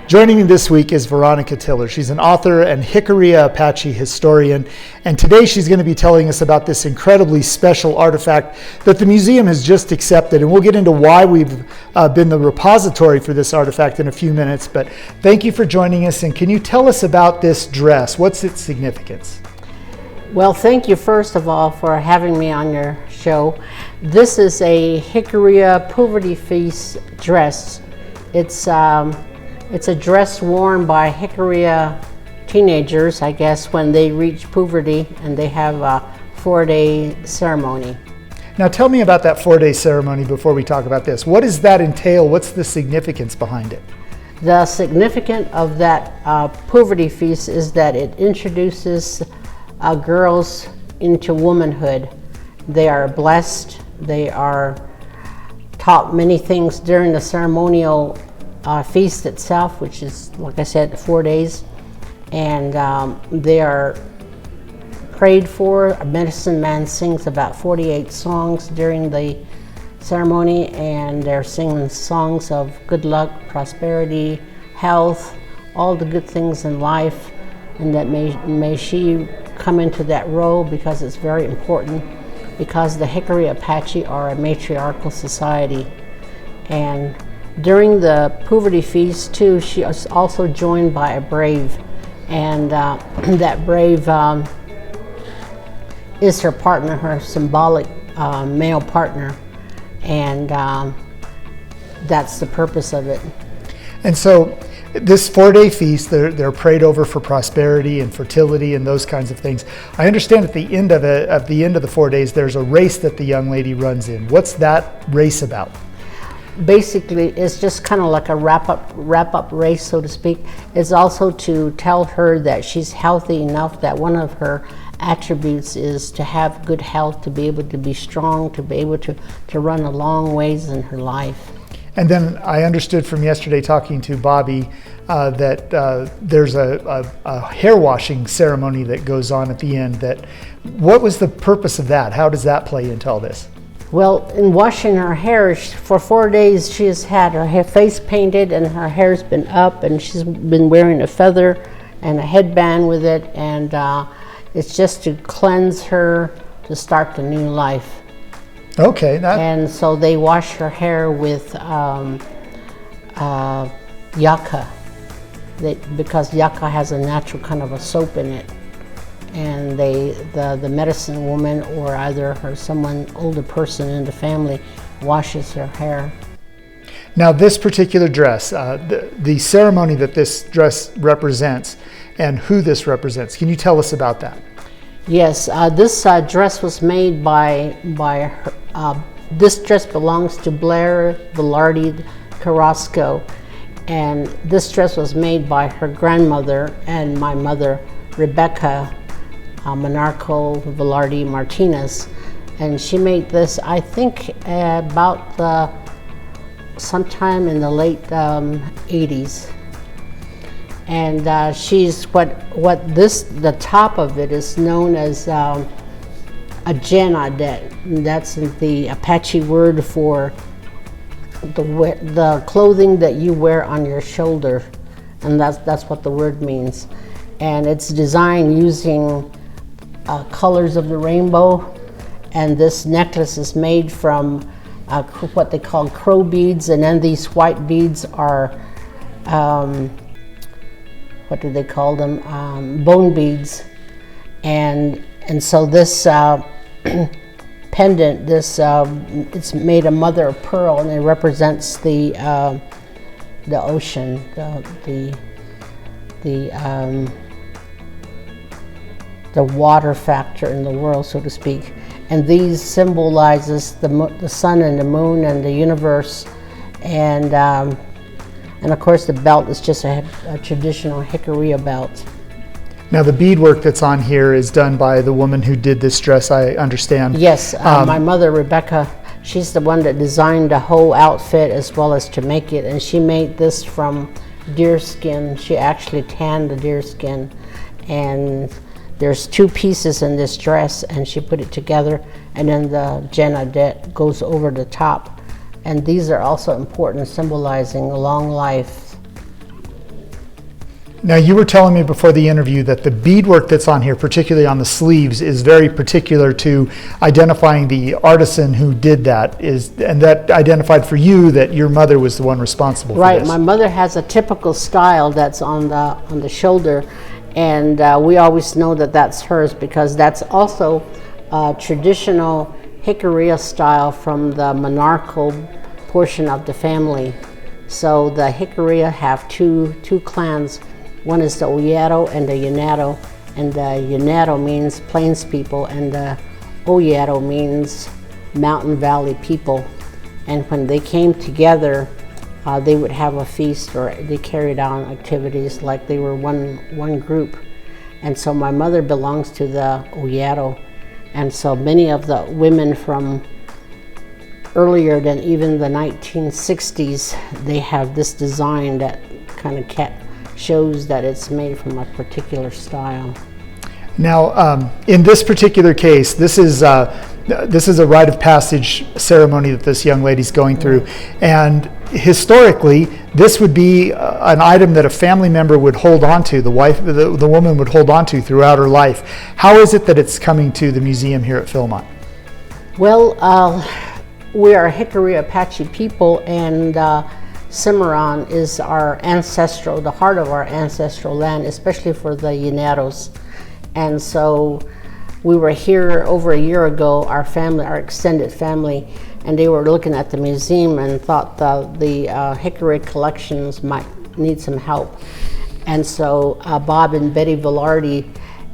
Joining me this week is Veronica Tiller. She's an author and Jicarilla Apache historian, and today she's going to be telling us about this incredibly special artifact that the museum has just accepted, and we'll get into why we've been the repository for this artifact in a few minutes. But thank you for joining us, and can you tell us about this dress? What's its significance? Well, thank you first of all for having me on your show. This is a Jicarilla Puberty Feast dress. It's a dress worn by Jicarilla teenagers, I guess, when they reach puberty and they have a 4-day ceremony. Now tell me about that 4-day ceremony before we talk about this. What does that entail? What's the significance behind it? The significance of that puberty feast is that it introduces girls into womanhood. They are blessed. They are taught many things during the ceremonial feast itself, which is, like I said, 4 days, and they are prayed for. A medicine man sings about 48 songs during the ceremony, and they're singing songs of good luck, prosperity, health, all the good things in life, and that may she come into that role, because it's very important, because the Jicarilla Apache are a matriarchal society. And during the puberty feast too, she is also joined by a brave, and that brave is her partner, her symbolic male partner, and that's the purpose of it. And so this 4-day feast, they're prayed over for prosperity and fertility and those kinds of things. I understand at the end of the 4 days, there's a race that the young lady runs in. What's that race about? Basically, it's just kind of like a wrap-up race, so to speak. It's also to tell her that she's healthy enough, that one of her attributes is to have good health, to be able to be strong, to be able to run a long ways in her life. And then I understood from yesterday talking to Bobby that there's a hair washing ceremony that goes on at the end. What was the purpose of that? How does that play into all this? Well, in washing her hair, for 4 days she has had her face painted and her hair's been up, and she's been wearing a feather and a headband with it, and it's just to cleanse her, to start the new life. Okay. And so they wash her hair with yucca, because yucca has a natural kind of a soap in it. And the medicine woman, or either someone older person in the family, washes her hair. Now this particular dress, the ceremony that this dress represents and who this represents, can you tell us about that? Yes, this dress was made by her. This dress belongs to Blair Velarde Carrasco, and this dress was made by her grandmother and my mother, Rebecca Monarco Velarde Martinez, and she made this, I think, about sometime in the late 80s. And she's the top of it is known as a jenadet. That's the Apache word for the clothing that you wear on your shoulder, and that's what the word means. And it's designed using colors of the rainbow, and this necklace is made from what they call crow beads, and then these white beads are what do they call them? Bone beads. And so this pendant, it's made of mother of pearl, and it represents the ocean, the water factor in the world, so to speak. And these symbolizes the sun and the moon and the universe, and of course the belt is just a traditional Jicarilla belt. Now the beadwork that's on here is done by the woman who did this dress, I understand. Yes, my mother, Rebecca, she's the one that designed the whole outfit as well as to make it, and she made this from deer skin. She actually tanned the deer skin, and there's 2 pieces in this dress, and she put it together, and then the jenadet goes over the top. And these are also important, symbolizing a long life. Now, you were telling me before the interview that the beadwork that's on here, particularly on the sleeves, is very particular to identifying the artisan who did that, and that identified for you that your mother was the one responsible for Right, this. my mother has a typical style that's on the shoulder, and we always know that that's hers because that's also traditional Jicarilla style from the monarchical portion of the family. So the Jicarilla have two clans. One is the Ollero and the Llano, and the Llano means plains people, and the Ollero means mountain valley people. And when they came together, they would have a feast, or they carried on activities like they were one group. And so my mother belongs to the Ollero, and so many of the women from earlier than even the 1960s, they have this design that kind of shows that it's made from a particular style. Now, in this particular case, this is a rite of passage ceremony that this young lady's going through, and historically, this would be an item that a family member would hold on to, the woman would hold on to throughout her life. How is it that it's coming to the museum here at Philmont? Well, we are Jicarilla Apache people, and Cimarron is our the heart of our ancestral land, especially for the Llaneros. And so we were here over a year ago, our extended family, and they were looking at the museum and thought the Jicarilla collections might need some help. And so Bob and Betty Velarde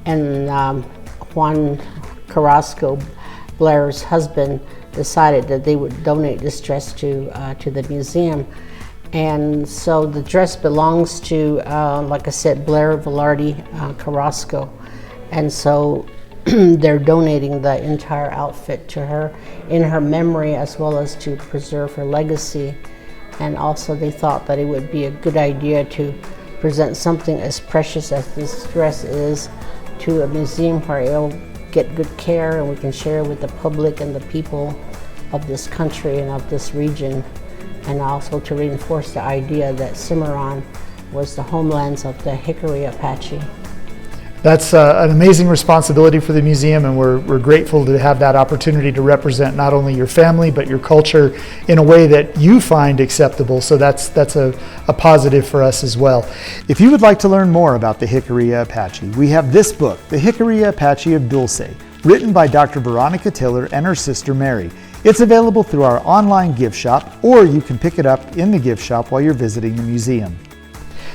and Juan Carrasco, Blair's husband, decided that they would donate this dress to the museum. And so the dress belongs to, like I said, Blair Velarde Carrasco. And so they're donating the entire outfit to her in her memory, as well as to preserve her legacy. And also they thought that it would be a good idea to present something as precious as this dress is to a museum where it'll get good care and we can share it with the public and the people of this country and of this region. And also to reinforce the idea that Cimarron was the homelands of the Jicarilla Apache. That's an amazing responsibility for the museum, and we're grateful to have that opportunity to represent not only your family but your culture in a way that you find acceptable. So that's a positive for us as well. If you would like to learn more about the Jicarilla Apache, we have this book, The Jicarilla Apache of Dulce, written by Dr. Veronica Tiller and her sister Mary. It's available through our online gift shop, or you can pick it up in the gift shop while you're visiting the museum.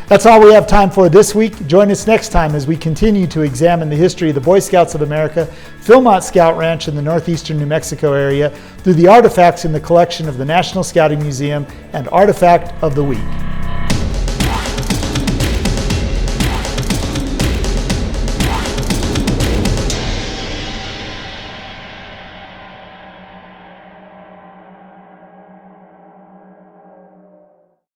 That's all we have time for this week. Join us next time as we continue to examine the history of the Boy Scouts of America, Philmont Scout Ranch in the northeastern New Mexico area, through the artifacts in the collection of the National Scouting Museum and Artifact of the Week.